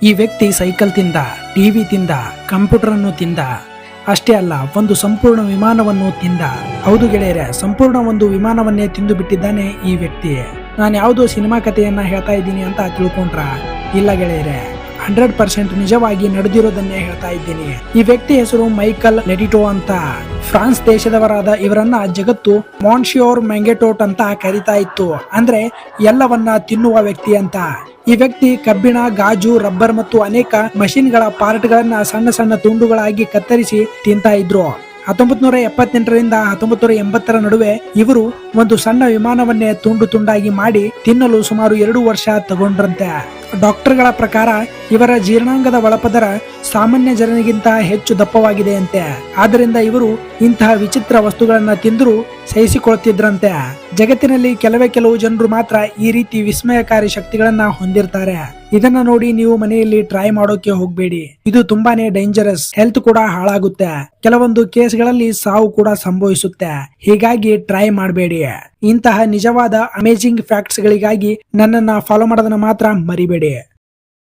ಈ ವ್ಯಕ್ತಿ ಸೈಕಲ್ ತಿಂದ, ಟಿವಿ ತಿಂದ, ಕಂಪ್ಯೂಟರ್ ಅನ್ನು ತಿಂದ. ಅಷ್ಟೇ ಅಲ್ಲ, ಒಂದು ಸಂಪೂರ್ಣ ವಿಮಾನವನ್ನು ತಿಂದ. ಹೌದು ಗೆಳೆಯರೆ, ಸಂಪೂರ್ಣ ಒಂದು ವಿಮಾನವನ್ನೇ ತಿಂದು ಬಿಟ್ಟಿದ್ದಾನೆ ಈ ವ್ಯಕ್ತಿ. ನಾನು ಯಾವುದೋ ಸಿನಿಮಾ ಕಥೆಯನ್ನ ಹೇಳ್ತಾ ಇದ್ದೀನಿ ಅಂತ ತಿಳ್ಕೊಂಡ್ರ? ಇಲ್ಲ ಗೆಳೆಯರೆ, 100% ನಿಜವಾಗಿ ನಡೆದಿರೋದನ್ನೇ ಹೇಳ್ತಾ ಇದ್ದೀನಿ. ಈ ವ್ಯಕ್ತಿ ಹೆಸರು ಮೈಕಲ್ ಲೆಟಿಟೋ ಅಂತ. ಫ್ರಾನ್ಸ್ ದೇಶದವರಾದ ಇವರನ್ನ ಜಗತ್ತು ಮಾನ್ಶಿಯೋರ್ ಮ್ಯಾಂಗೆಟೋಟ್ ಅಂತ ಕರಿತಾ ಇತ್ತು. ಅಂದ್ರೆ ಎಲ್ಲವನ್ನ ತಿನ್ನುವ ವ್ಯಕ್ತಿ ಅಂತ. ಈ ವ್ಯಕ್ತಿ ಕಬ್ಬಿಣ, ಗಾಜು, ರಬ್ಬರ್ ಮತ್ತು ಅನೇಕ ಮಷಿನ್ಗಳ ಪಾರ್ಟ್ ಗಳನ್ನ ಸಣ್ಣ ಸಣ್ಣ ತುಂಡುಗಳಾಗಿ ಕತ್ತರಿಸಿ ತಿಂತಾ ಇದ್ರು. 1978ರಿಂದ 1980ರ ನಡುವೆ ಇವರು ಒಂದು ಸಣ್ಣ ವಿಮಾನವನ್ನೇ ತುಂಡು ತುಂಡಾಗಿ ಮಾಡಿ ತಿನ್ನಲು ಸುಮಾರು 2 ವರ್ಷ ತಗೊಂಡ್ರಂತೆ. ಡಾಕ್ಟರ್ಗಳ ಪ್ರಕಾರ ಇವರ ಜೀರ್ಣಾಂಗದ ಒಳಪದರ ಸಾಮಾನ್ಯ ಜನರಿಗಿಂತ ಹೆಚ್ಚು ದಪ್ಪವಾಗಿದೆ ಅಂತೆ. ಆದ್ದರಿಂದ ಇವರು ಇಂತಹ ವಿಚಿತ್ರ ವಸ್ತುಗಳನ್ನ ತಿಂದರೂ ಸಹಿಸಿಕೊಳ್ಳುತ್ತಿದ್ರಂತೆ. ಜಗತ್ತಿನಲ್ಲಿ ಕೆಲವು ಜನರು ಮಾತ್ರ ಈ ರೀತಿ ವಿಸ್ಮಯಕಾರಿ ಶಕ್ತಿಗಳನ್ನ ಹೊಂದಿರ್ತಾರೆ. ಇದನ್ನ ನೋಡಿ ನೀವು ಮನೆಯಲ್ಲಿ ಟ್ರೈ ಮಾಡೋಕೆ ಹೋಗ್ಬೇಡಿ. ಇದು ತುಂಬಾನೇ ಡೇಂಜರಸ್. ಹೆಲ್ತ್ ಕೂಡ ಹಾಳಾಗುತ್ತೆ. ಕೆಲವೊಂದು ಕೇಸ್ಗಳಲ್ಲಿ ಸಾವು ಕೂಡ ಸಂಭವಿಸುತ್ತೆ. ಹೀಗಾಗಿ ಟ್ರೈ ಮಾಡಬೇಡಿ. ಇಂತಹ ನಿಜವಾದ ಅಮೇಜಿಂಗ್ ಫ್ಯಾಕ್ಟ್ಸ್ ಗಳಿಗಾಗಿ ನನ್ನನ್ನ ಫಾಲೋ ಮಾಡೋದನ್ನ ಮಾತ್ರ ಮರಿಬೇಡಿ.